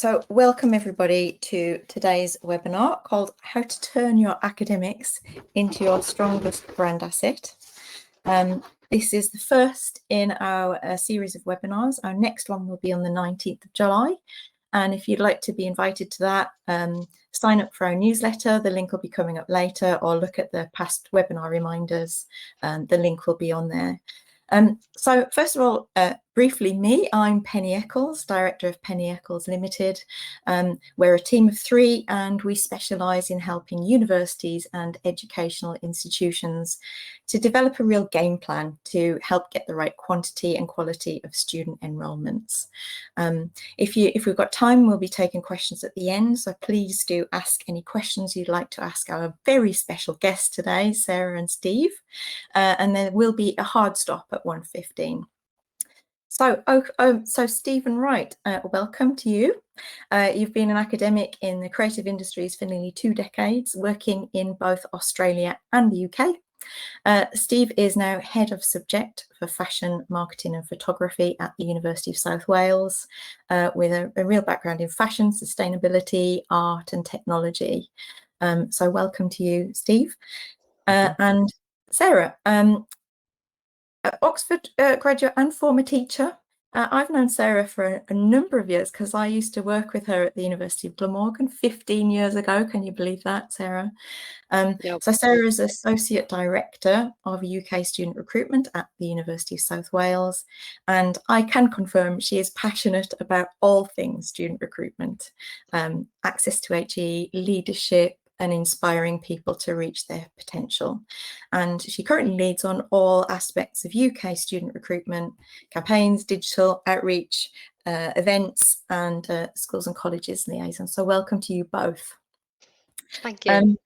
So welcome everybody to today's webinar called How to Turn Your Academics into Your Strongest Brand Asset. This is the first in our series of webinars. Our next one will be on the 19th of July. And if you'd like to be invited to that, sign up for our newsletter. The link will be coming up later, or look at the past webinar reminders. The link will be on there. So first of all, briefly me, I'm Penny Eccles, Director of Penny Eccles Limited. We're a team of 3 and we specialise in helping universities and educational institutions to develop a real game plan to help get the right quantity and quality of student enrolments. If we've got time, we'll be taking questions at the end, so please do ask any questions you'd like to ask our very special guests today, Sêra and Steve, and there will be a hard stop at 1:15. So Stephen Wright, welcome to you. You've been an academic in the creative industries for nearly 2 decades, working in both Australia and the UK. Steve is now Head of Subject for Fashion, Marketing and Photography at the University of South Wales, with a real background in fashion, sustainability, art and technology. So welcome to you, Steve. And Sêra, Oxford graduate and former teacher. I've known Sêra for a number of years because I used to work with her at the University of Glamorgan 15 years ago. Can you believe that, Sêra? Yep. So Sêra is Associate Director of UK Student Recruitment at the University of South Wales, and I can confirm she is passionate about all things student recruitment, access to HE, leadership, and inspiring people to reach their potential. And she currently leads on all aspects of UK student recruitment, campaigns, digital outreach, events, and schools and colleges liaison. So welcome to you both. Thank you.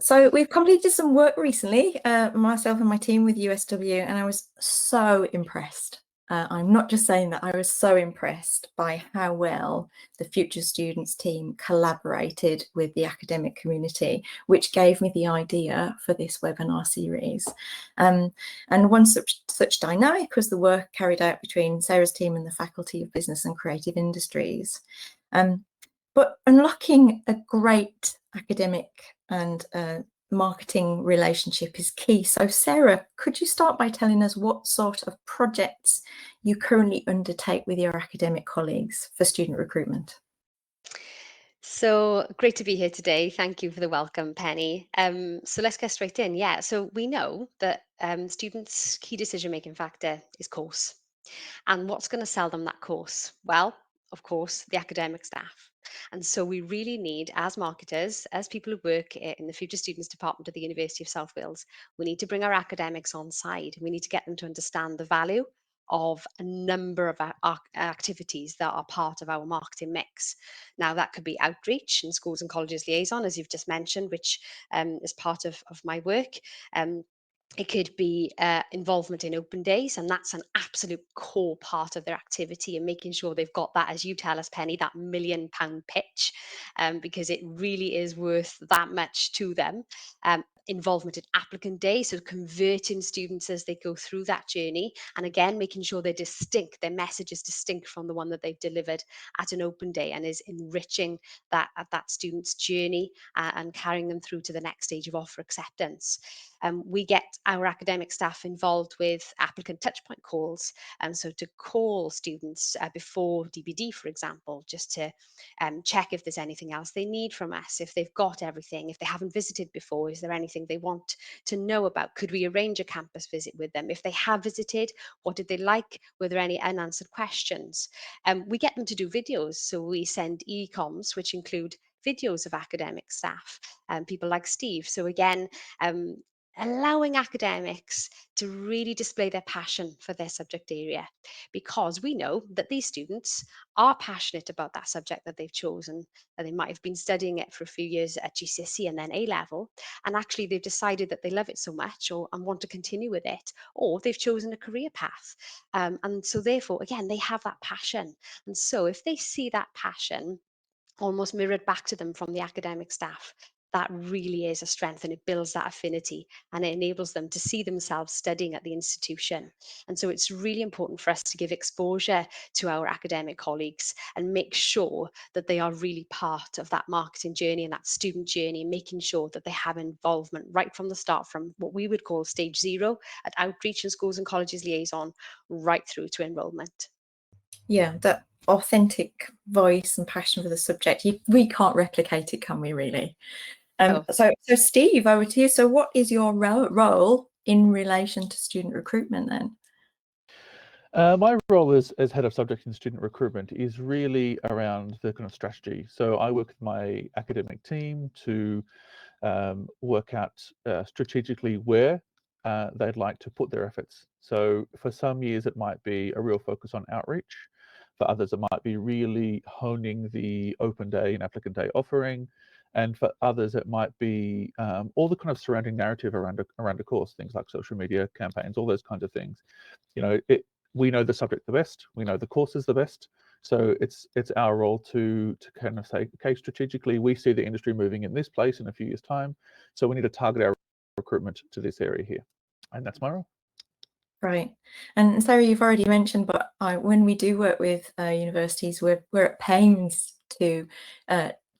So we've completed some work recently, myself and my team with USW, and I was so impressed. I'm not just saying that, I was so impressed by how well the Future Students team collaborated with the academic community, which gave me the idea for this webinar series. And one such dynamic was the work carried out between Sêra's team and the Faculty of Business and Creative Industries. But unlocking a great academic and marketing relationship is key. So Sêra, could you start by telling us what sort of projects you currently undertake with your academic colleagues for student recruitment? So great to be here today. Thank you for the welcome, Penny. So let's get straight in. Yeah, so we know that students' key decision-making factor is course. And what's going to sell them that course? Well, of course, the academic staff. And so we really need, as marketers, as people who work in the Future Students Department at the University of South Wales, we need to bring our academics on side. We need to get them to understand the value of a number of our activities that are part of our marketing mix. Now, that could be outreach and schools and colleges liaison, as you've just mentioned, which is part of my work. It could be involvement in open days, and that's an absolute core part of their activity, and making sure they've got that, as you tell us, Penny, that £1 million pitch, because it really is worth that much to them. Involvement in applicant day, so converting students as they go through that journey, and again making sure they're distinct, their message is distinct from the one that they've delivered at an open day, and is enriching that student's journey and carrying them through to the next stage of offer acceptance. We get our academic staff involved with applicant touchpoint calls, so to call students before DBD, for example, just to check if there's anything else they need from us, if they've got everything, if they haven't visited before, is there anything they want to know about? Could we arrange a campus visit with them? If they have visited, what did they like? Were there any unanswered questions? We get them to do videos, so we send e-coms, which include videos of academic staff and people like Steve. So again, allowing academics to really display their passion for their subject area, because we know that these students are passionate about that subject that they've chosen, and they might have been studying it for a few years at GCSE and then A level, and actually they've decided that they love it so much and want to continue with it, or they've chosen a career path, and so therefore again they have that passion. And so if they see that passion almost mirrored back to them from the academic staff, that really is a strength, and it builds that affinity, and it enables them to see themselves studying at the institution. And so it's really important for us to give exposure to our academic colleagues and make sure that they are really part of that marketing journey and that student journey, making sure that they have involvement right from the start, from what we would call stage zero at outreach and schools and colleges liaison, right through to enrolment. Yeah, that authentic voice and passion for the subject, we can't replicate it, can we really? Oh, So Steve, over to you. So what is your role in relation to student recruitment then? My role as head of subject and student recruitment is really around the kind of strategy. So I work with my academic team to work out strategically where they'd like to put their efforts. So for some years, it might be a real focus on outreach. For others, it might be really honing the open day and applicant day offering. And for others, it might be all the kind of surrounding narrative around a course, things like social media campaigns, all those kinds of things. You know, we know the subject the best, we know the courses the best. So it's our role to kind of say, okay, strategically, we see the industry moving in this place in a few years' time. So we need to target our recruitment to this area here. And that's my role. Right. And Sarah, you've already mentioned, but when we do work with universities, we're at pains to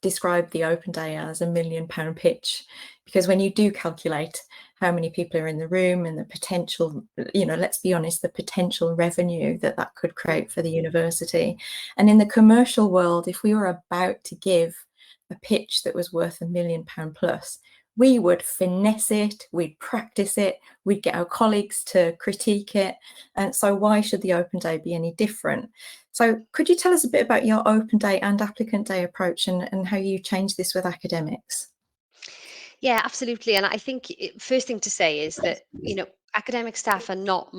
describe the open day as £1 million pitch, because when you do calculate how many people are in the room and the potential, let's be honest, the potential revenue that could create for the university. And in the commercial world, if we were about to give a pitch that was worth £1 million plus, we would finesse it, we'd practice it, we'd get our colleagues to critique it. And so why should the open day be any different? So could you tell us a bit about your open day and applicant day approach and how you change this with academics? yeah, absolutely. And I think first thing to say is that, academic staff are not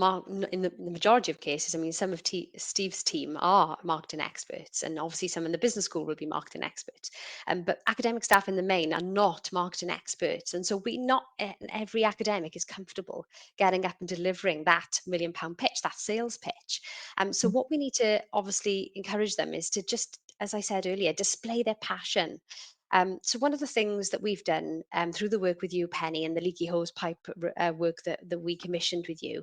in the majority of cases. I mean, some of Steve's team are marketing experts, and obviously some in the business school will be marketing experts. But academic staff in the main are not marketing experts. And so not every academic is comfortable getting up and delivering that £1 million pitch, that sales pitch. So what we need to obviously encourage them is to just, as I said earlier, display their passion. So one of the things that we've done through the work with you, Penny, and the leaky hose pipe work that we commissioned with you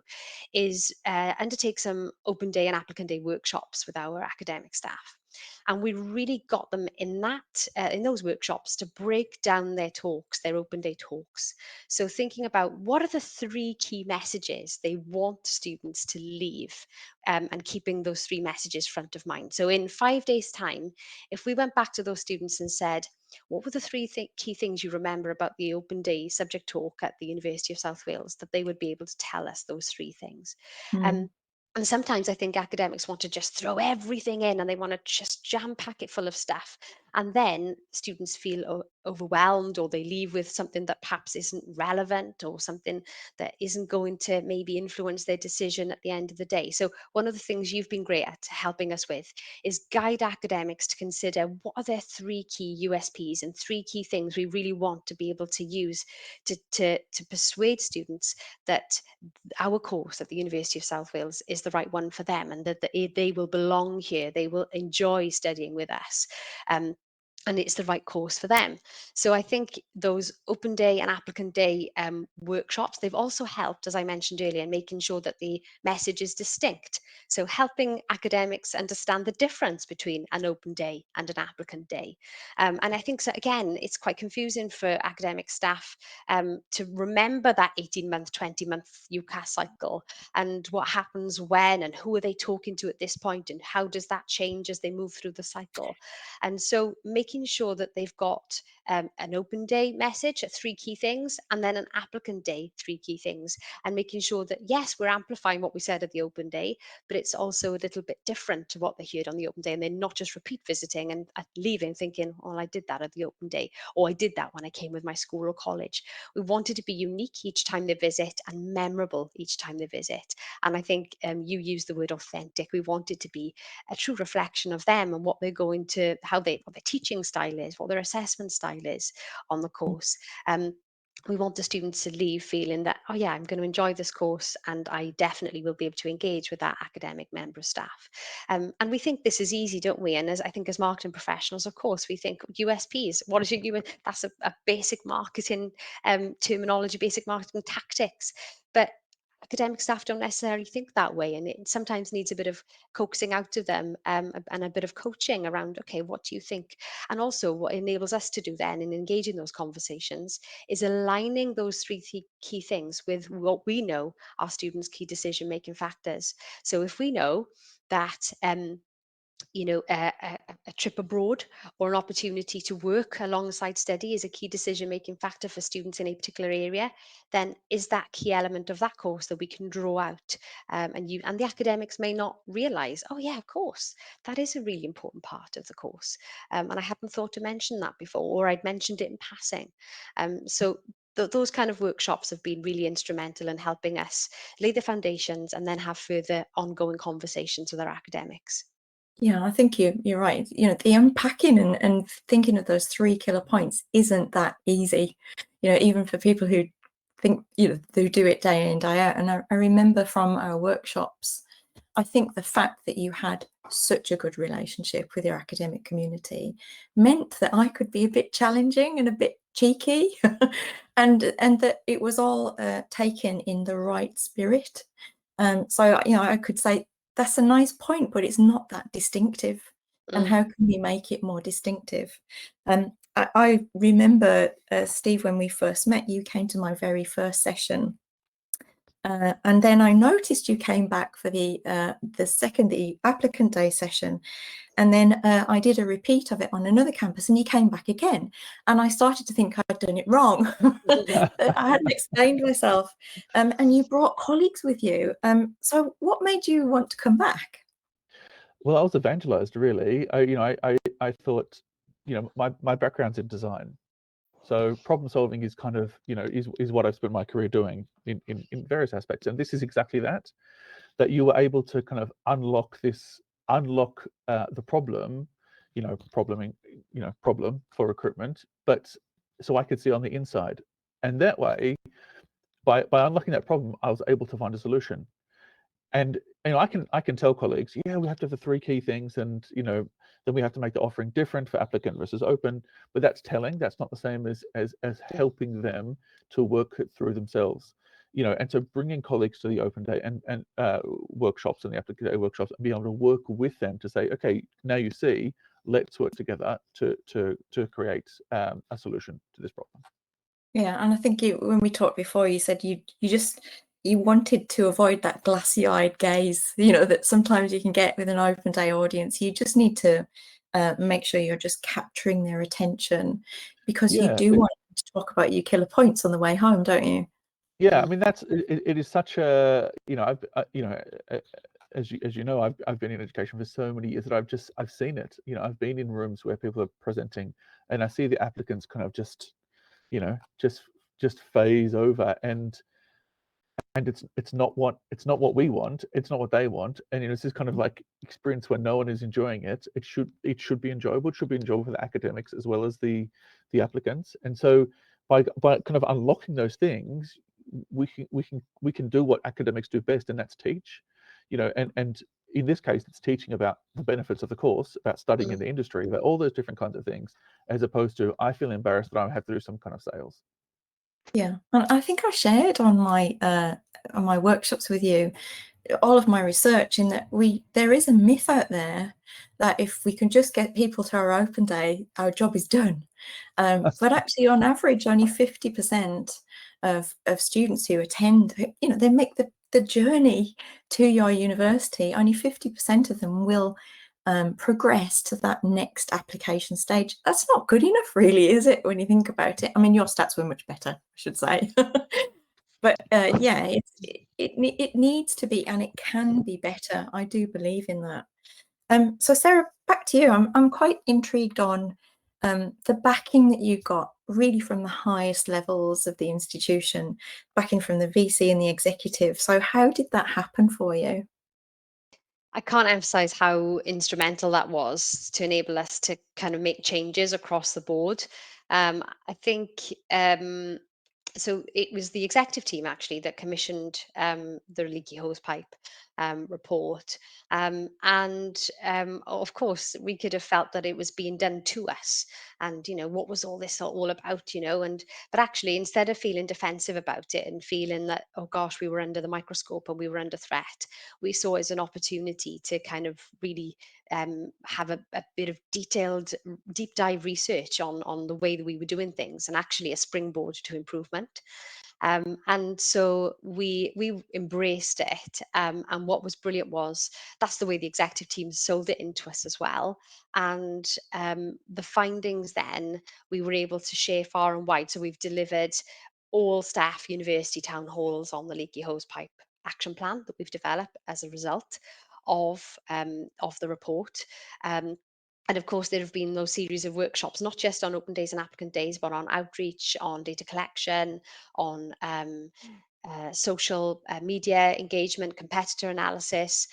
is undertake some open day and applicant day workshops with our academic staff. And we really got them in those workshops to break down their talks, their open day talks. So thinking about what are the 3 key messages they want students to leave, and keeping those 3 messages front of mind. So in 5 days' time, if we went back to those students and said, what were the 3 key things you remember about the open day subject talk at the University of South Wales, that they would be able to tell us those 3 things. Mm. And sometimes I think academics want to just throw everything in and they want to just jam pack it full of stuff. And then students feel overwhelmed, or they leave with something that perhaps isn't relevant, or something that isn't going to maybe influence their decision at the end of the day. So one of the things you've been great at helping us with is guide academics to consider what are their 3 key USPs and 3 key things we really want to be able to use to persuade students that our course at the University of South Wales is the right one for them, and that they will belong here, they will enjoy studying with us. And it's the right course for them. So I think those open day and applicant day workshops, they've also helped, as I mentioned earlier, in making sure that the message is distinct. So helping academics understand the difference between an open day and an applicant day. And I think, so again, it's quite confusing for academic staff to remember that 18-month, 20-month UCAS cycle, and what happens when, and who are they talking to at this point, and how does that change as they move through the cycle. And so making sure that they've got an open day message at 3 key things, and then an applicant day 3 key things, and making sure that, yes, we're amplifying what we said at the open day, but it's also a little bit different to what they heard on the open day, and they're not just repeat visiting and leaving thinking, oh, I did that at the open day, or I did that when I came with my school or college. We want it to be unique each time they visit and memorable each time they visit. And I think you use the word authentic. We want it to be a true reflection of them and what they're going to, what their teaching style is, what their assessment style is on the course. we want the students to leave feeling that, oh yeah, I'm going to enjoy this course and I definitely will be able to engage with that academic member of staff. And we think this is easy, don't we? And I think as marketing professionals, of course, we think USPs. What is your US? That's a basic marketing terminology, basic marketing tactics. But academic staff don't necessarily think that way, and it sometimes needs a bit of coaxing out of them, and a bit of coaching around, okay, what do you think? And also what enables us to do then in engaging those conversations is aligning those three key things with what we know are students' key decision making factors. So if we know that a trip abroad or an opportunity to work alongside study is a key decision making factor for students in a particular area, then is that key element of that course that we can draw out, and the academics may not realize, oh yeah, of course, that is a really important part of the course, and I hadn't thought to mention that before, or I'd mentioned it in passing. So those kind of workshops have been really instrumental in helping us lay the foundations and then have further ongoing conversations with our academics. Yeah, I think you're right. The unpacking and thinking of those 3 killer points isn't that easy, even for people who think, who do it day in, day out. And I remember from our workshops, I think the fact that you had such a good relationship with your academic community meant that I could be a bit challenging and a bit cheeky, and that it was all taken in the right spirit. So I could say, that's a nice point, but it's not that distinctive. And Mm. how can we make it more distinctive? I remember, Steve, when we first met, you came to my very first session. And then I noticed you came back for the applicant day session. And then I did a repeat of it on another campus, and you came back again. And I started to think I'd done it wrong. I hadn't explained myself. And you brought colleagues with you. So what made you want to come back? Well, I was evangelized, really. I thought, my background's in design. So problem solving is kind of, is what I've spent my career doing in various aspects. And this is exactly that you were able to kind of unlock the problem, problem for recruitment, but so I could see on the inside. And that way, by unlocking that problem, I was able to find a solution. And I can tell colleagues, yeah, we have to have the 3 key things, and then we have to make the offering different for applicant versus open. But that's telling. That's not the same as helping them to work it through themselves. And so bringing colleagues to the open day and workshops and the applicant day workshops, and be able to work with them to say, okay, now you see, let's work together to create a solution to this problem. Yeah, and I think when we talked before, you said you wanted to avoid that glassy-eyed gaze, that sometimes you can get with an open day audience. You just need to make sure you're just capturing their attention, because you do want to talk about your killer points on the way home, don't you? Yeah, I mean, it is such a, as you know, I've been in education for so many years that I've seen it. I've been in rooms where people are presenting, and I see the applicants kind of just phase over, and it's not what we want, it's not what they want, and it's this kind of like experience where no one is enjoying it. It should be enjoyable. It should be enjoyable for the academics as well as the applicants. And so by kind of unlocking those things, we can do what academics do best, and that's teach. And in this case, it's teaching about the benefits of the course, about studying in the industry, about all those different kinds of things, as opposed to, I feel embarrassed that I have to do some kind of sales. Yeah, and I think I shared on my workshops with you all of my research, in that there is a myth out there that if we can just get people to our open day, our job is done. But actually, on average, only 50% of students who attend, they make the journey to your university. Only 50% of them will progress to that next application stage. That's not good enough, really, is it, when you think about it? I mean, your stats were much better, I should say. But yeah, it needs to be, and it can be better. I do believe in that. So Sêra, back to you. I'm quite intrigued on the backing that you got, really from the highest levels of the institution, backing from the VC and the executive. So how did that happen for you? I can't emphasize how instrumental that was to enable us to kind of make changes across the board. I think So it was the executive team actually that commissioned the leaky hose pipe report, and of course we could have felt that it was being done to us, and what was all this all about, and but actually instead of feeling defensive about it and feeling that, oh gosh, we were under the microscope and we were under threat, we saw it as an opportunity to kind of really have a bit of detailed deep dive research on the way that we were doing things, and actually a springboard to improvement. And so we embraced it. And what was brilliant was that's the way the executive team sold it into us as well. And the findings then we were able to share far and wide. So we've delivered all staff university town halls on the leaky hose pipe action plan that we've developed as a result of the report. Um, and of course, there have been those series of workshops, not just on open days and applicant days, but on outreach, on data collection, on social media engagement, competitor analysis,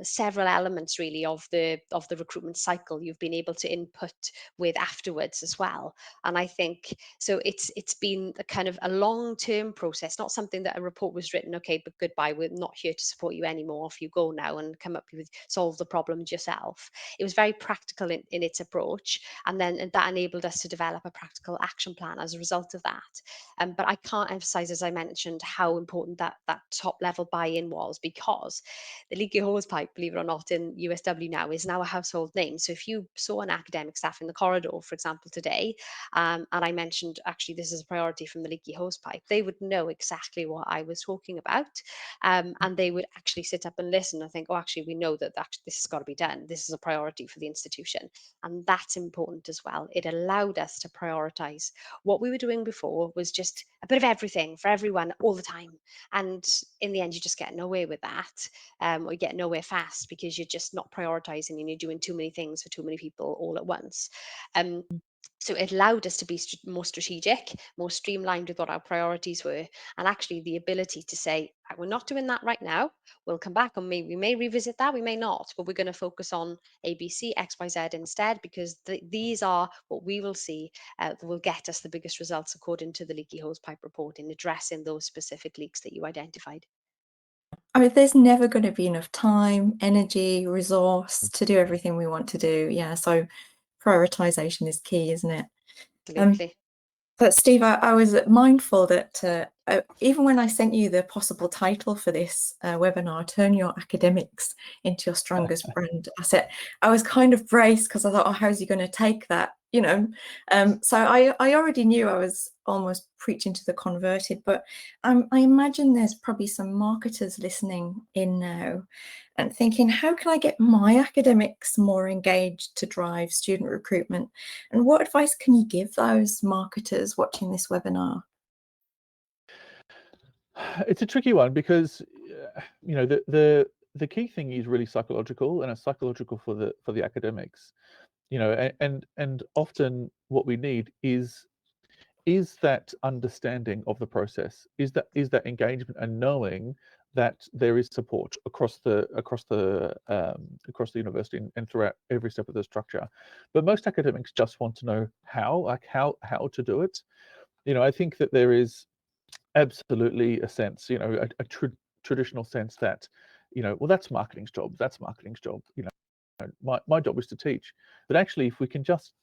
several elements really of the recruitment cycle you've been able to input with afterwards as well. And I think so. It's been a kind of a long term process, not something that a report was written. Okay, but goodbye. We're not here to support you anymore. Off you go now and come up with solve the problems yourself. It was very practical in its approach, and then that enabled us to develop a practical action plan as a result of that. But I can't emphasize, as I mentioned, how important that top level buy-in was, because the leaky hose pipe, believe it or not, in USW now is now a household name. So if you saw an academic staff in the corridor, for example, today, and I mentioned actually this is a priority from the leaky hose pipe, they would know exactly what I was talking about, and they would actually sit up and listen and think, oh, actually, we know that this has got to be done. This is a priority for the institution, and that's important as well. It allowed us to prioritize. What we were doing before was just a bit of everything for everyone all the time. And in the end, you just get nowhere with that, or you get nowhere fast because you're just not prioritizing and you're doing too many things for too many people all at once. Um, so it allowed us to be more strategic, more streamlined with what our priorities were, and actually the ability to say, "Right, we're not doing that right now. We'll come back and we may revisit that, we may not, but we're going to focus on A, B, C, X, Y, Z instead, because these are what we will see that will get us the biggest results according to the leaky hose pipe report in addressing those specific leaks that you identified." I mean, there's never going to be enough time, energy, resource to do everything we want to do. Yeah, so prioritization is key, isn't it? Absolutely. But Steve, I was mindful that even when I sent you the possible title for this webinar, Turn Your Academics into Your Strongest Brand Asset, I was kind of braced because I thought, oh, how's he going to take that? So I already knew I was almost preaching to the converted, but I imagine there's probably some marketers listening in now and thinking, how can I get my academics more engaged to drive student recruitment? And what advice can you give those marketers watching this webinar? It's a tricky one because the key thing is really psychological, and it's psychological for the academics. And often what we need is that understanding of the process, is that engagement, and knowing that there is support across the university and throughout every step of the structure. But most academics just want to know how to do it. I think that there is absolutely a sense, a traditional sense that, well, that's marketing's job. That's marketing's job. My job is to teach. But actually, if we can just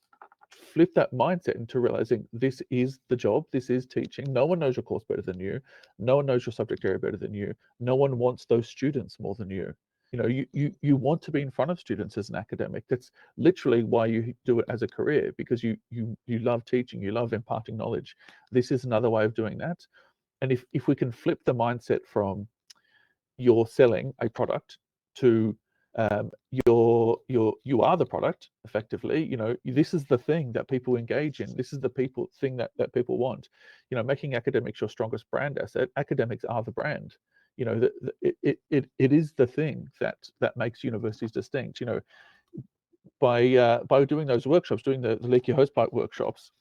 flip that mindset into realizing this is the job, this is teaching. No one knows your course better than you. No one knows your subject area better than you. No one wants those students more than you. You want to be in front of students as an academic. That's literally why you do it as a career, because you love teaching, you love imparting knowledge. This is another way of doing that. And if we can flip the mindset from you're selling a product to you are the product effectively. This is the thing that people engage in. This is the thing that people want. Making academics your strongest brand asset. Academics are the brand. It is the thing that makes universities distinct. By doing those workshops, doing the leaky hose pipe workshops,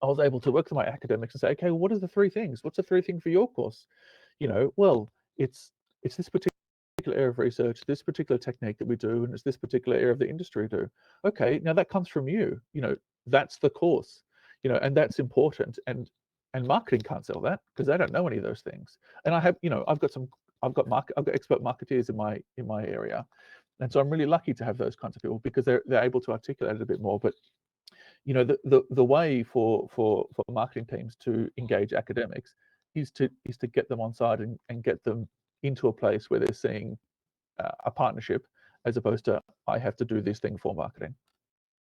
I was able to work with my academics and say, okay, well, what are the three things? What's the three thing for your course? Well, it's this particular area of research, this particular technique that we do, and it's this particular area of the industry do. Okay, now that comes from you. That's the course. And that's important. And And marketing can't sell that because they don't know any of those things. And I have, I've got expert marketeers in my area, and so I'm really lucky to have those kinds of people because they're able to articulate it a bit more. But the way for marketing teams to engage academics is to get them on side and get them into a place where they're seeing a partnership, as opposed to I have to do this thing for marketing.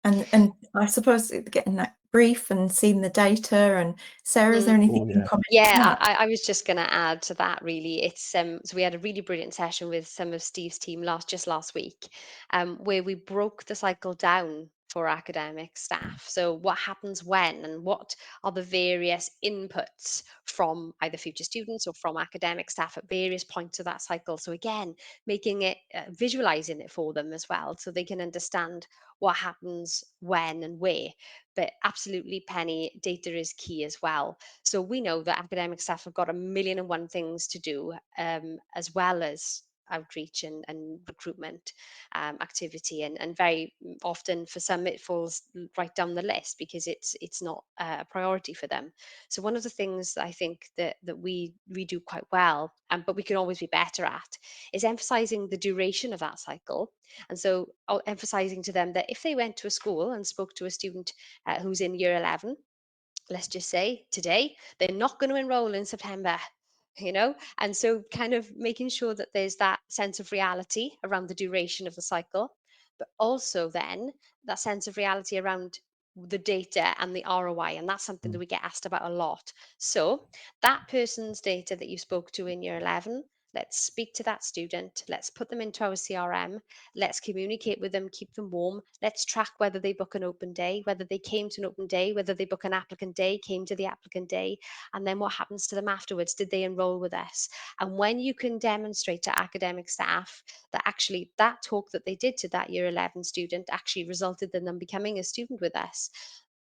And I suppose getting that brief and seeing the data. And Sarah, is there anything you can comment on Yeah, that? I was just going to add to that. Really, it's so we had a really brilliant session with some of Steve's team last week, where we broke the cycle down for academic staff. So what happens when, and what are the various inputs from either future students or from academic staff at various points of that cycle. So again, making it visualizing it for them as well, so they can understand what happens when and where. But absolutely, Penny, data is key as well. So we know that academic staff have got a million and one things to do, as well as outreach and recruitment activity, and very often for some it falls right down the list because it's not a priority for them. So one of the things that I think that we do quite well, but we can always be better at, is emphasizing the duration of that cycle. And so emphasizing to them that if they went to a school and spoke to a student who's in year 11, let's just say today, they're not going to enroll in September, and so kind of making sure that there's that sense of reality around the duration of the cycle, but also then that sense of reality around the data and the ROI. And that's something that we get asked about a lot. So that person's data that you spoke to in year 11, let's speak to that student, let's put them into our CRM, let's communicate with them, keep them warm. Let's track whether they book an open day, whether they came to an open day, whether they book an applicant day, came to the applicant day, and then what happens to them afterwards. Did they enroll with us? And when you can demonstrate to academic staff that actually that talk that they did to that year 11 student actually resulted in them becoming a student with us,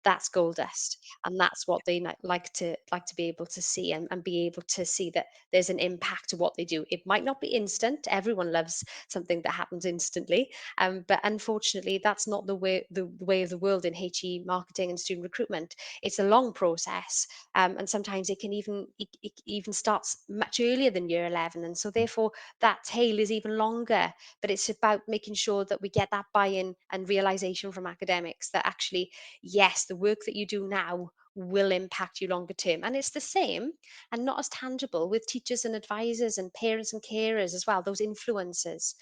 that's gold dust. And that's what they like to be able to see, and be able to see that there's an impact to what they do. It might not be instant. Everyone loves something that happens instantly, but unfortunately, that's not the way of the world in HE marketing and student recruitment. It's a long process, and sometimes it even starts much earlier than year 11, and so therefore that tail is even longer. But it's about making sure that we get that buy-in and realization from academics that actually, yes, the work that you do now will impact you longer term. And it's the same and not as tangible with teachers and advisors and parents and carers as well, those influencers.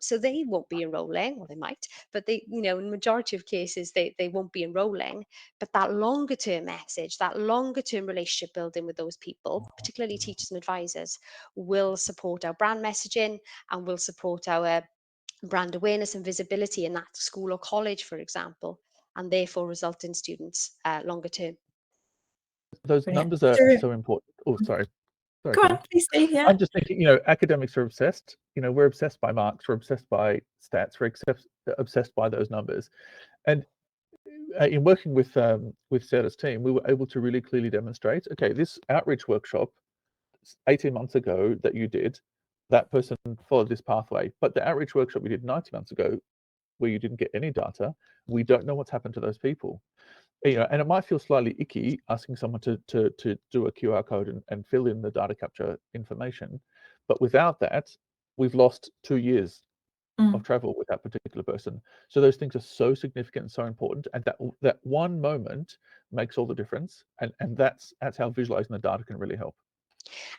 So they won't be enrolling, or they might, but in majority of cases, they won't be enrolling. But that longer term message, that longer term relationship building with those people, particularly teachers and advisors, will support our brand messaging and will support our brand awareness and visibility in that school or college, for example, and therefore result in students longer term. Those Brilliant. numbers are Sure. so important. Oh, sorry. Go on, please do. Yeah. I'm just thinking, academics are obsessed. We're obsessed by marks, we're obsessed by stats, we're obsessed by those numbers. And in working with Sêra's team, we were able to really clearly demonstrate, okay, this outreach workshop 18 months ago that you did, that person followed this pathway. But the outreach workshop we did 90 months ago, where you didn't get any data, we don't know what's happened to those people. And it might feel slightly icky asking someone to do a QR code and fill in the data capture information. But without that, we've lost 2 years of travel with that particular person. So those things are so significant and so important. And that one moment makes all the difference. And that's how visualizing the data can really help.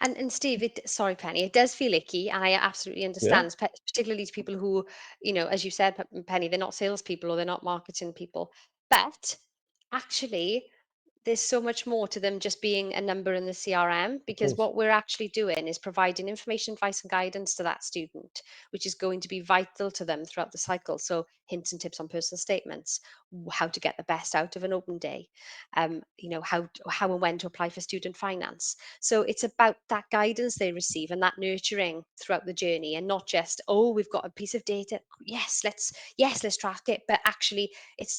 And Steve, sorry, Penny, it does feel icky, and I absolutely Yeah. understand, particularly to people who, as you said, Penny, they're not salespeople or they're not marketing people. But actually, there's so much more to them just being a number in the CRM, because what we're actually doing is providing information, advice, and guidance to that student, which is going to be vital to them throughout the cycle. So hints and tips on personal statements, how to get the best out of an open day, how and when to apply for student finance. So it's about that guidance they receive and that nurturing throughout the journey, and not just, oh, we've got a piece of data, yes, let's track it, but actually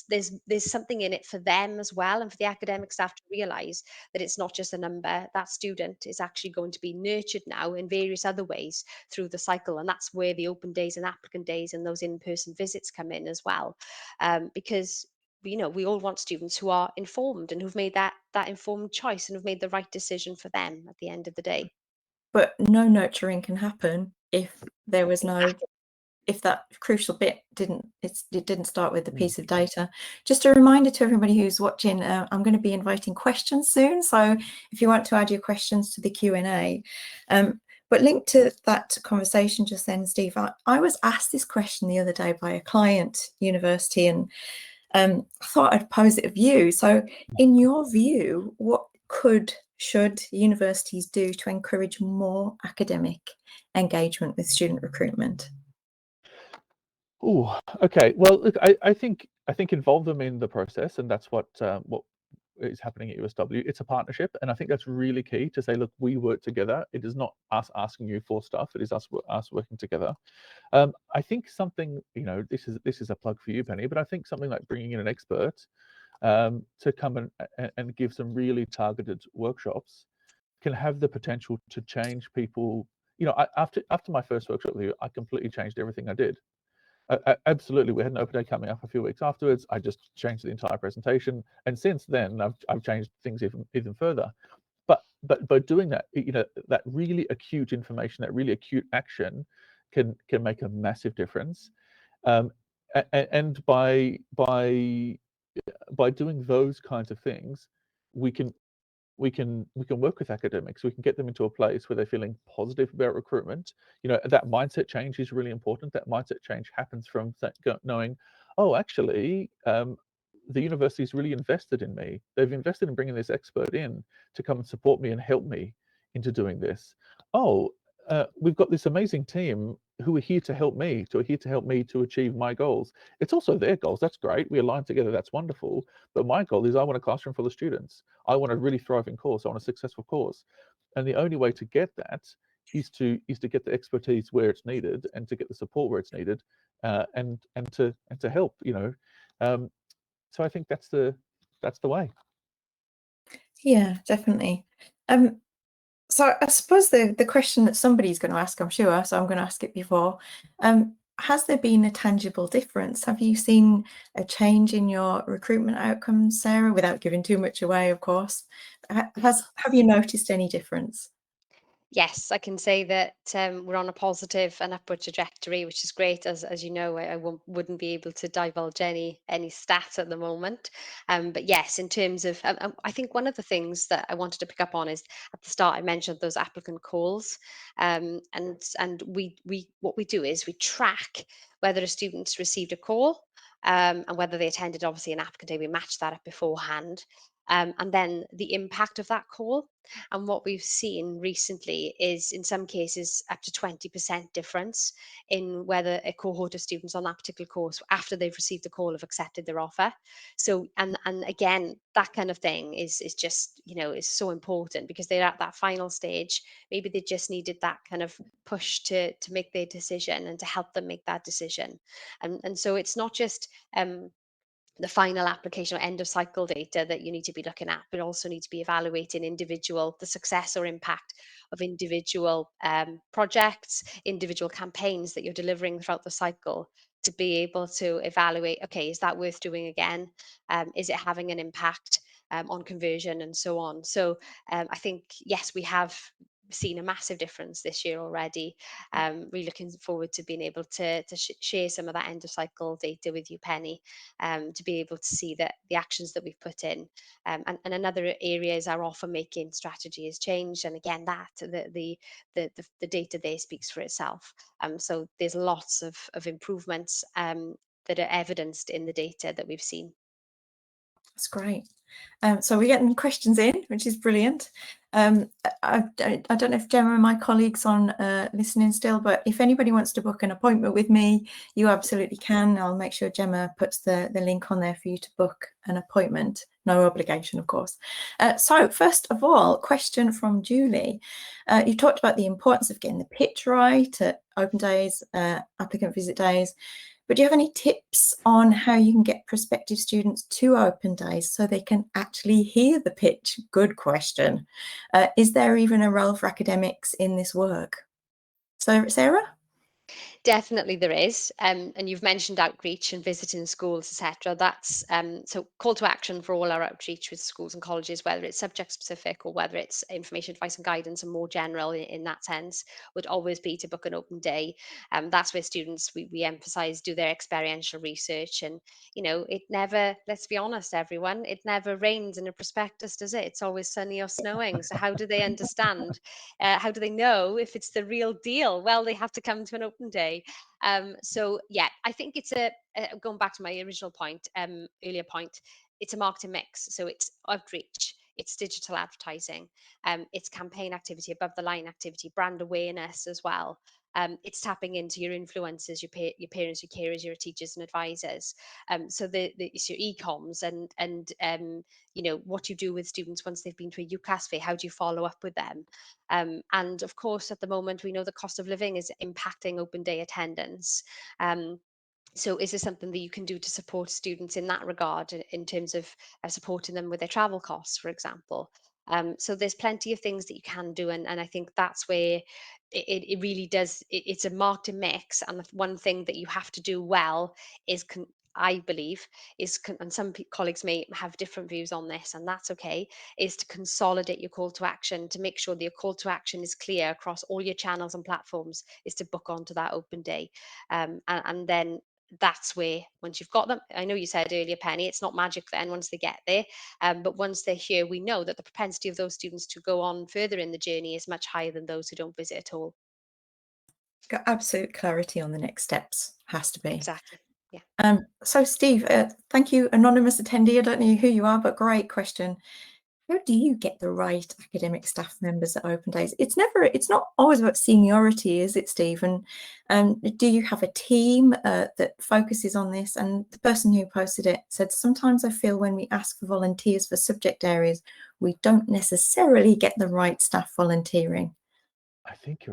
there's something in it for them as well, and for the academic staff to realize that it's not just a number. That student is actually going to be nurtured now in various other ways through the cycle, and that's where the open days and applicant days and those in-person visits come in as well, because we all want students who are informed and who've made that informed choice and who've made the right decision for them at the end of the day. But no nurturing can happen if there was no, Exactly. if that crucial bit it didn't start with the piece of data. Just a reminder to everybody who's watching, I'm going to be inviting questions soon, so if you want to add your questions to the Q&A. But linked to that conversation just then, Steve, I was asked this question the other day by a client university, and I thought I'd pose it of you. So in your view, what should universities do to encourage more academic engagement with student recruitment? Oh, okay. Well, look, I think involve them in the process, and that's what is happening at USW. It's a partnership, and I think that's really key to say, look, we work together. It is not us asking you for stuff. It is us working together. I think something, this is a plug for you, Penny, but I think something like bringing in an expert to come and give some really targeted workshops can have the potential to change people. After my first workshop with you, I completely changed everything I did. Absolutely, we had an open day coming up a few weeks afterwards. I just changed the entire presentation, and since then I've changed things even further. But by doing that, that really acute information, that really acute action, can make a massive difference. And by doing those kinds of things, we can work with academics. We can get them into a place where they're feeling positive about recruitment. That mindset change is really important. That mindset change happens from knowing, oh, actually, the university's really invested in me. They've invested in bringing this expert in to come and support me and help me into doing this. Oh, we've got this amazing team who are here to help me, to achieve my goals. It's also their goals. That's great. We align together. That's wonderful. But my goal is I want a classroom full of students. I want a really thriving course. I want a successful course. And the only way to get that is to get the expertise where it's needed, and to get the support where it's needed, and to help. So I think that's the way. Yeah, definitely. So I suppose the question that somebody's going to ask, I'm sure, so I'm going to ask it before. Has there been a tangible difference? Have you seen a change in your recruitment outcomes, Sarah, without giving too much away, of course? Have you noticed any difference? Yes, I can say that we're on a positive and upward trajectory, which is great. As you know, I wouldn't be able to divulge any stats at the moment. But yes, in terms of, I think one of the things that I wanted to pick up on is at the start I mentioned those applicant calls, and we what we do is we track whether a student's received a call. And whether they attended, obviously, an applicant day, we match that up beforehand. And then the impact of that call. And what we've seen recently is, in some cases, up to 20% difference in whether a cohort of students on that particular course, after they've received the call, have accepted their offer. So, and again, that kind of thing is just, is so important, because they're at that final stage. Maybe they just needed that kind of push to make their decision and to help them make that decision. And so it's not just the final application or end of cycle data that you need to be looking at, but also need to be evaluating the success or impact of individual projects, individual campaigns that you're delivering throughout the cycle, to be able to evaluate, okay, is that worth doing again? Is it having an impact on conversion, and so on? So I think, yes, we have seen a massive difference this year already. Really looking forward to being able to share some of that end of cycle data with you, Penny, to be able to see that the actions that we've put in. And another area is our offer making strategy has changed. And again, that the data there speaks for itself. So there's lots of improvements that are evidenced in the data that we've seen. That's great. So we're getting questions in, which is brilliant. I don't know if Gemma and my colleagues on listening still, but if anybody wants to book an appointment with me, you absolutely can. I'll make sure Gemma puts the link on there for you to book an appointment. No obligation, of course. So first of all, question from Julie. You talked about the importance of getting the pitch right at open days, applicant visit days. But do you have any tips on how you can get prospective students to open days so they can actually hear the pitch? Good question. Is there even a role for academics in this work? So, Sarah? Definitely there is. And you've mentioned outreach and visiting schools, etc. That's so call to action for all our outreach with schools and colleges, whether it's subject specific or whether it's information, advice, and guidance, and more general in that sense, would always be to book an open day. That's where students we emphasize do their experiential research. And it never, let's be honest, everyone, it never rains in a prospectus, does it? It's always sunny or snowing. So how do they understand? How do they know if it's the real deal? Well, they have to come to an open day. So yeah, I think it's going back to my original point, earlier point. It's a marketing mix. So it's outreach, it's digital advertising, it's campaign activity, above the line activity, brand awareness as well. It's tapping into your influencers, your parents, your carers, your teachers and advisors. So it's your e-coms and what you do with students once they've been to a UCAS fair. How do you follow up with them? And of course, at the moment, we know the cost of living is impacting open day attendance. So is there something that you can do to support students in that regard, in terms of supporting them with their travel costs, for example? So there's plenty of things that you can do, and I think that's where it really does. It's a marketing mix, and the one thing that you have to do well is I believe and some colleagues may have different views on this, and that's okay, is to consolidate your call to action, to make sure that your call to action is clear across all your channels and platforms, is to book onto that open day. And then that's where, once you've got them, I know you said earlier, Penny, it's not magic then once they get there, but once they're here, we know that the propensity of those students to go on further in the journey is much higher than those who don't visit at all. Got absolute clarity on the next steps, has to be. Exactly. Yeah. So Steve, thank you, anonymous attendee. I don't know who you are, but great question. How do you get the right academic staff members at open days? It's not always about seniority, is it, Steve? And do you have a team that focuses on this? And the person who posted it said, sometimes I feel when we ask for volunteers for subject areas, we don't necessarily get the right staff volunteering. I think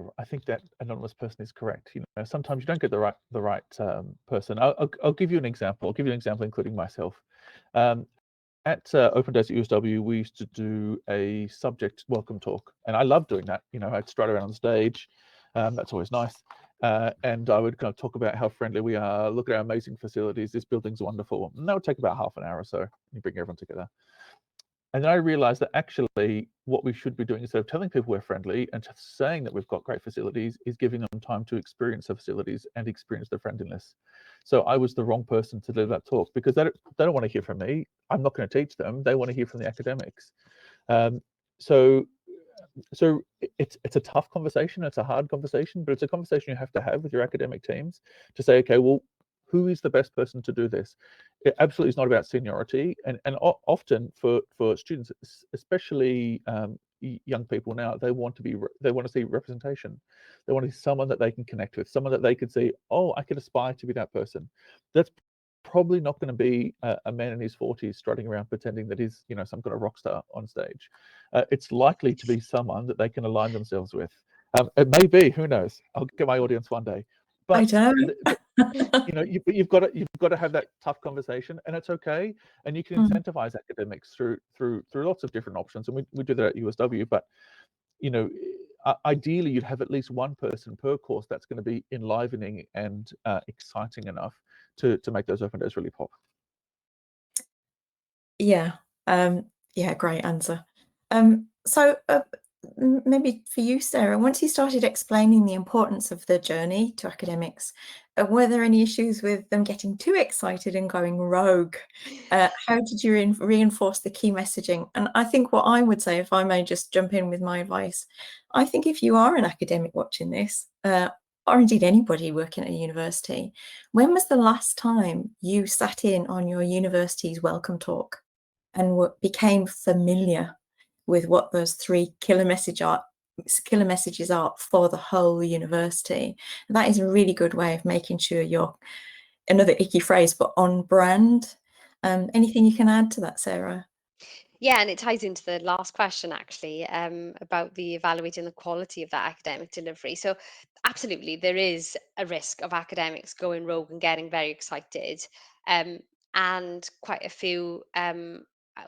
that anonymous person is correct. Sometimes you don't get the right person. I'll give you an example. I'll give you an example, including myself. At Open Days at USW, we used to do a subject welcome talk, and I love doing that. I'd strut around on stage. That's always nice. And I would kind of talk about how friendly we are. Look at our amazing facilities. This building's wonderful. And that would take about half an hour or so. You bring everyone together. And then I realized that actually what we should be doing, instead of telling people we're friendly and just saying that we've got great facilities, is giving them time to experience the facilities and experience the friendliness. So I was the wrong person to do that talk, because they don't want to hear from me. I'm not going to teach them. They want to hear from the academics. So it's a tough conversation. It's a hard conversation, but it's a conversation you have to have with your academic teams to say, okay, well, who is the best person to do this? It absolutely is not about seniority, and often for students, especially young people now, they want to see representation. They want to see someone that they can connect with, someone that they could see, oh, I could aspire to be that person. That's probably not going to be a man in his 40s strutting around pretending that he's some kind of rock star on stage. It's likely to be someone that they can align themselves with. It may be, who knows? I'll get my audience one day. But I don't. you've got to have that tough conversation, and it's okay. And you can incentivize academics through lots of different options, and we do that at USW. But ideally, you'd have at least one person per course that's going to be enlivening and exciting enough to make those open days really pop. Yeah, great answer. So maybe for you, Sarah, once you started explaining the importance of the journey to academics, were there any issues with them getting too excited and going rogue? How did you reinforce the key messaging? And I think what I would say, if I may just jump in with my advice, I think if you are an academic watching this, or indeed anybody working at a university, when was the last time you sat in on your university's welcome talk and became familiar with what those 3 killer messages are for the whole university? And that is a really good way of making sure you're, another icky phrase, but on brand. Anything you can add to that, Sarah? Yeah, and it ties into the last question actually, about the evaluating the quality of that academic delivery. So absolutely, there is a risk of academics going rogue and getting very excited. And quite a few,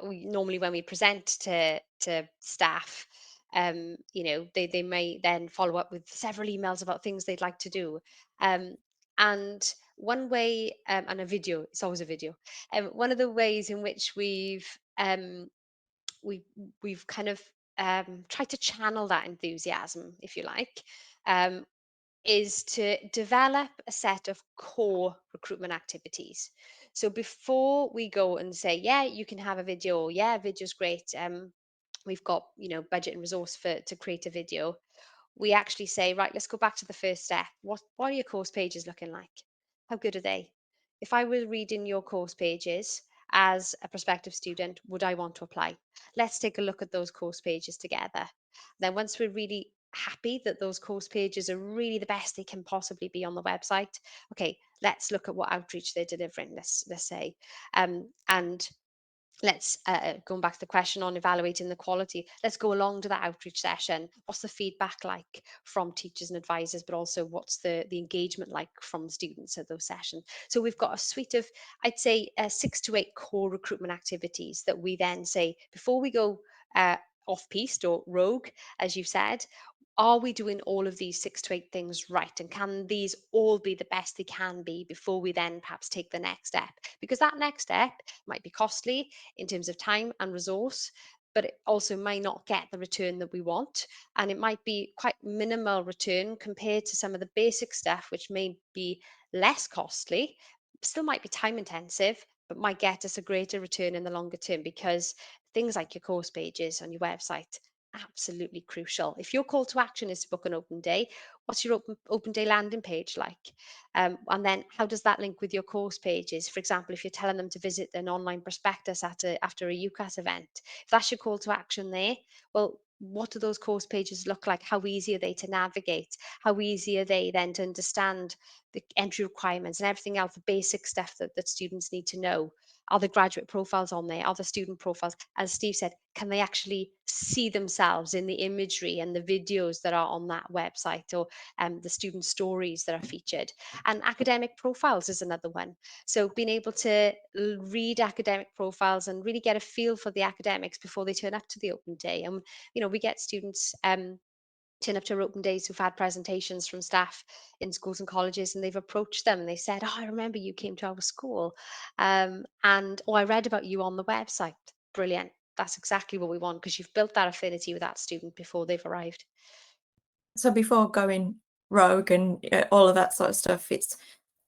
normally when we present to staff, They may then follow up with several emails about things they'd like to do. And one way, and a video, it's always a video. One of the ways in which we we've kind of tried to channel that enthusiasm, if you like, um, is to develop a set of core recruitment activities. So before we go and say, yeah, you can have a video, yeah, video's great. We've got budget and resource to create a video. We actually say, right, let's go back to the first step. What are your course pages looking like? How good are they? If I were reading your course pages as a prospective student, would I want to apply? Let's take a look at those course pages together. Then once we're really happy that those course pages are really the best they can possibly be on the website, okay, let's look at what outreach they're delivering, let's say. And let's going back to the question on evaluating the quality, let's go along to that outreach session. What's the feedback like from teachers and advisors, but also what's the engagement like from students at those sessions? So we've got a suite of, I'd say, 6 to 8 core recruitment activities that we then say before we go off piste or rogue, as you said. Are we doing all of these 6 to 8 things right? And can these all be the best they can be before we then perhaps take the next step? Because that next step might be costly in terms of time and resource, but it also might not get the return that we want. And it might be quite minimal return compared to some of the basic stuff, which may be less costly, still might be time intensive, but might get us a greater return in the longer term, because things like your course pages on your website, absolutely crucial. If your call to action is to book an open day, what's your open day landing page like? And then how does that link with your course pages? For example, if you're telling them to visit an online prospectus after a UCAS event, if that's your call to action there, well, what do those course pages look like? How easy are they to navigate? How easy are they then to understand the entry requirements and everything else, the basic stuff that students need to know? Are the graduate profiles on there? Are the student profiles? As Steve said, can they actually see themselves in the imagery and the videos that are on that website, or the student stories that are featured? And academic profiles is another one. So being able to read academic profiles and really get a feel for the academics before they turn up to the open day. And we get students turn up to our open days who've had presentations from staff in schools and colleges, and they've approached them and they said, oh, I remember you came to our school, and I read about you on the website. Brilliant. That's exactly what we want, because you've built that affinity with that student before they've arrived. So before going rogue and all of that sort of stuff, it's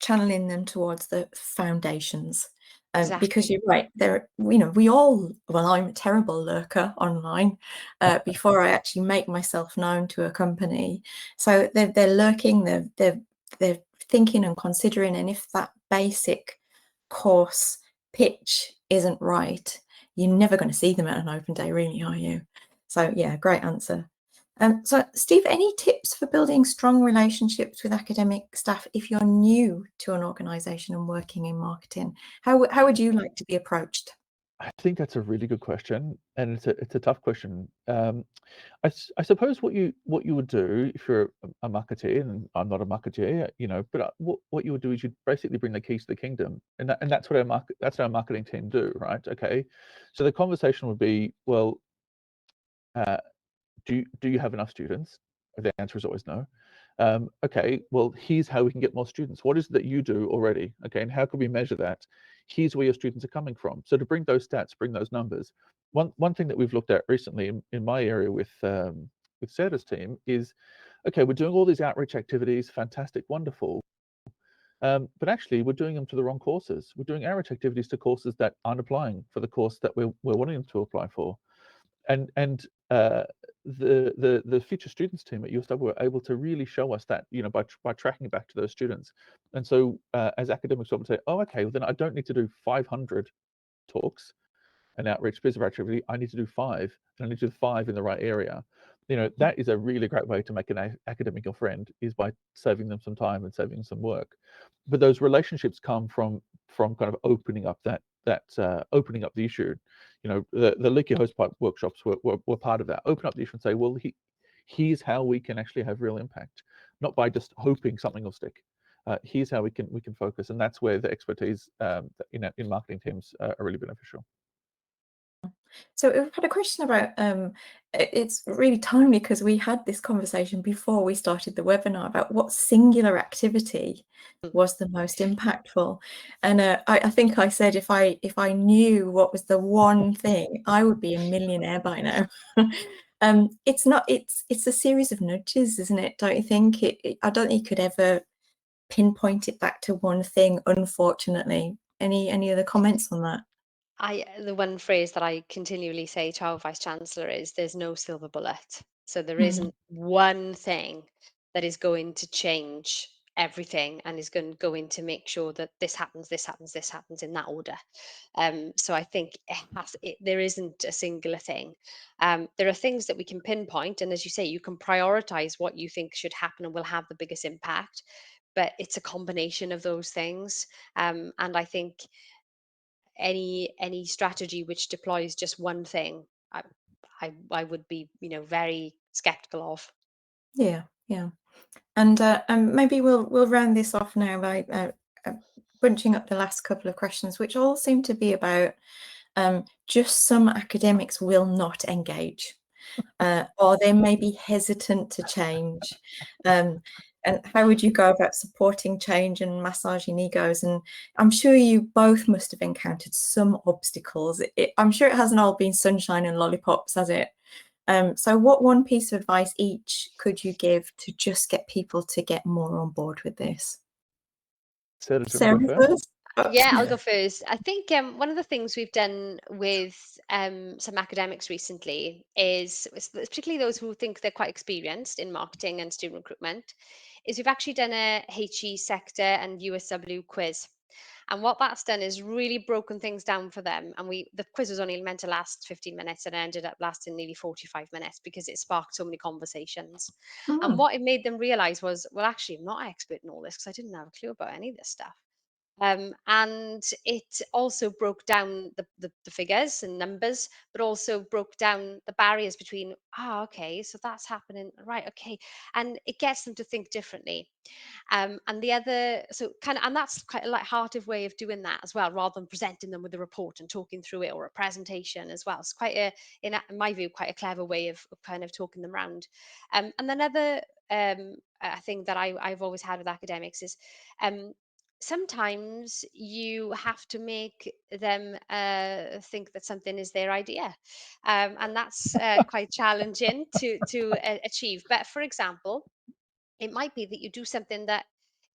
channeling them towards the foundations. Because Exactly. you're right, we all, well, I'm a terrible lurker online before I actually make myself known to a company. So they're lurking, they're thinking and considering, and if that basic course pitch isn't right, you're never going to see them at an open day, really, are you? So yeah, great answer. So Steve, any tips for building strong relationships with academic staff if you're new to an organisation and working in marketing? How would you like to be approached? I think that's a really good question, and it's a tough question. I suppose what you would do if you're a marketeer, and I'm not a marketeer, but what you would do is you'd basically bring the keys to the kingdom, and that's what our marketing team do, right? Okay, so the conversation would be, well, do you have enough students? The answer is always no. Okay, well, here's how we can get more students. What is it that you do already? Okay, and how can we measure that? Here's where your students are coming from. So to bring those stats, bring those numbers. One thing that we've looked at recently in my area with Sêra's team is, okay, we're doing all these outreach activities, fantastic, wonderful. But actually, we're doing them to the wrong courses. We're doing outreach activities to courses that aren't applying for the course that we're wanting them to apply for. And the future students team at USW were able to really show us that, by tracking back to those students. And so as academics often say, oh, okay, well, then I don't need to do 500 talks and outreach business activity. I need to do 5, and I need to do 5 in the right area. That is a really great way to make an academic your friend, is by saving them some time and saving some work. But those relationships come from kind of opening up opening up the issue. The Leaky Hosepipe workshops were part of that. Open up the issue and say, well, here's how we can actually have real impact, not by just hoping something will stick. Here's how we can focus, and that's where the expertise in marketing teams are really beneficial. So we've had a question about, it's really timely because we had this conversation before we started the webinar about what singular activity was the most impactful. And I think I said if I knew what was the one thing, I would be a millionaire by now. It's not, it's a series of nudges, isn't it? Don't you think? I don't think you could ever pinpoint it back to one thing, unfortunately. Any other comments on that? The one phrase that I continually say to our vice chancellor is there's no silver bullet. So there Mm. isn't one thing that is going to change everything and is going to make sure that this happens, this happens, this happens in that order. So I think there isn't a singular thing. There are things that we can pinpoint, and as you say, you can prioritize what you think should happen and will have the biggest impact. But it's a combination of those things, and I think any strategy which deploys just one thing, I would be, very skeptical of. Yeah, yeah. And maybe we'll round this off now by bunching up the last couple of questions, which all seem to be about just some academics will not engage, or they may be hesitant to change. And how would you go about supporting change and massaging egos? And I'm sure you both must have encountered some obstacles. I'm sure it hasn't all been sunshine and lollipops, has it? So what one piece of advice each could you give to just get people to get more on board with this? Sêra, do you Sarah want to go first? first? Yeah, I'll go first. I think one of the things we've done with some academics recently is, particularly those who think they're quite experienced in marketing and student recruitment, is we've actually done a HE sector and USW quiz. And what that's done is really broken things down for them. And the quiz was only meant to last 15 minutes and it ended up lasting nearly 45 minutes because it sparked so many conversations. And Mm, what it made them realize was, well, actually, I'm not expert in all this because I didn't have a clue about any of this stuff. And it also broke down the figures and numbers, but also broke down the barriers between, okay, so that's happening, right, okay. And it gets them to think differently. And the other, so kind of, and that's quite a light-hearted way of doing that as well, rather than presenting them with a report and talking through it or a presentation as well. It's quite in my view, quite a clever way of kind of talking them around. And another thing that I've always had with academics is um, sometimes you have to make them think that something is their idea, and that's quite challenging to achieve. But for example, it might be that you do something that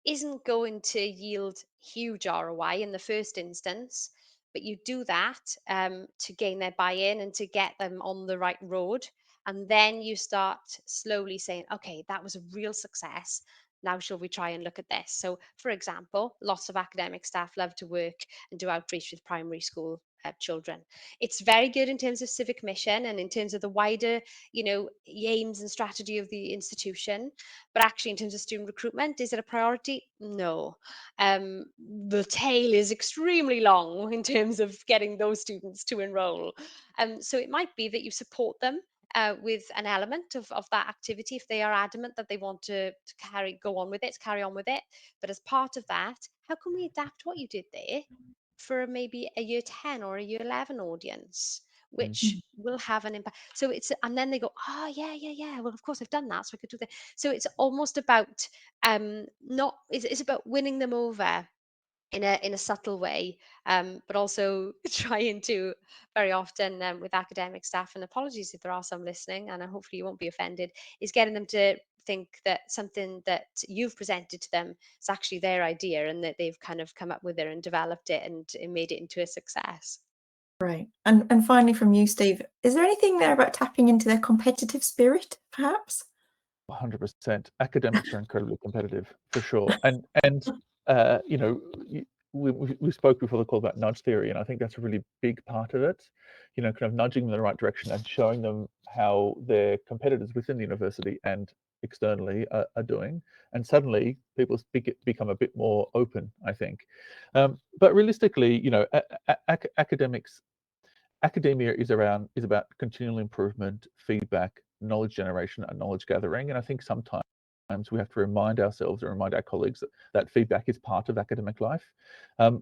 isn't going to yield huge ROI in the first instance, but you do that to gain their buy in and to get them on the right road. And then you start slowly saying, okay, that was a real success. Now, shall we try and look at this? So, for example, lots of academic staff love to work and do outreach with primary school children. It's very good in terms of civic mission and in terms of the wider, aims and strategy of the institution. But actually, in terms of student recruitment, is it a priority? No. The tail is extremely long in terms of getting those students to enroll. So it might be that you support them with an element of that activity if they are adamant that they want to carry on with it. But as part of that, how can we adapt what you did there for maybe a year 10 or a year 11 audience? Mm. Which will have an impact. So and then they go, oh yeah, yeah, yeah. Well, of course I've done that, so I could do that. So it's almost about not. It's about winning them over in a subtle way, but also trying to very often with academic staff. And apologies if there are some listening, and hopefully you won't be offended. Is getting them to think that something that you've presented to them is actually their idea, and that they've kind of come up with it and developed it and made it into a success. right. And finally from you, Steve, is there anything there about tapping into their competitive spirit, perhaps? 100%. Academics are incredibly competitive for sure, and you know, we spoke before the call about nudge theory, and I think that's a really big part of it. You know, kind of nudging them in the right direction and showing them how their competitors within the university and externally are doing, and suddenly people become a bit more open, I think. But realistically, you know, academia is about continual improvement, feedback, knowledge generation, and knowledge gathering. And I think sometimes we have to remind ourselves and remind our colleagues that feedback is part of academic life.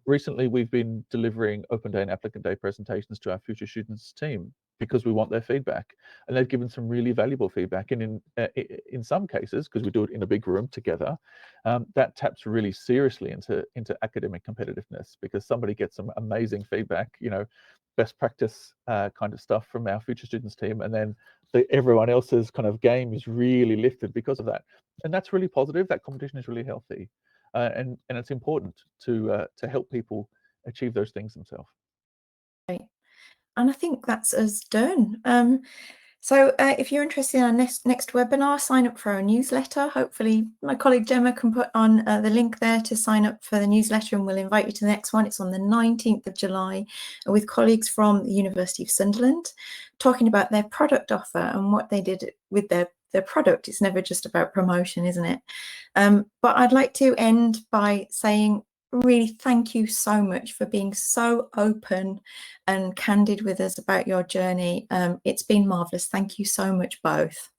Recently, we've been delivering Open Day and Applicant Day presentations to our future students team because we want their feedback, and they've given some really valuable feedback. And in some cases, because we do it in a big room together, that taps really seriously into academic competitiveness, because somebody gets some amazing feedback, you know, best practice kind of stuff from our future students team, and then everyone else's kind of game is really lifted because of that. And that's really positive. That competition is really healthy, and it's important to help people achieve those things themselves. Right. And I think that's us done. So if you're interested in our next webinar, sign up for our newsletter. Hopefully my colleague Gemma can put on the link there to sign up for the newsletter, and we'll invite you to the next one. It's on the 19th of July with colleagues from the University of Sunderland, talking about their product offer and what they did with their product. It's never just about promotion, isn't it? But I'd like to end by saying, really thank you so much for being so open and candid with us about your journey. It's been marvellous. Thank you so much, both.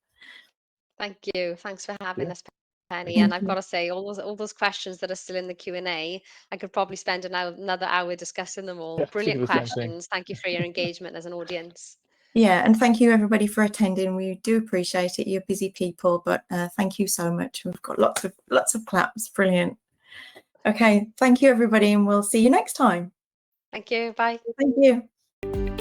Thank you. Thanks for having us, Penny. Thank And I've you. got to say, all those questions that are still in the Q&A, I could probably spend another hour discussing them all. Yeah, Brilliant the same thing. questions. Thank you for your engagement as an audience. Yeah, and thank you everybody for attending. We do appreciate it. You're busy people, but thank you so much. We've got lots of claps. Brilliant. Okay, thank you everybody, and we'll see you next time. Thank you. Bye. Thank you.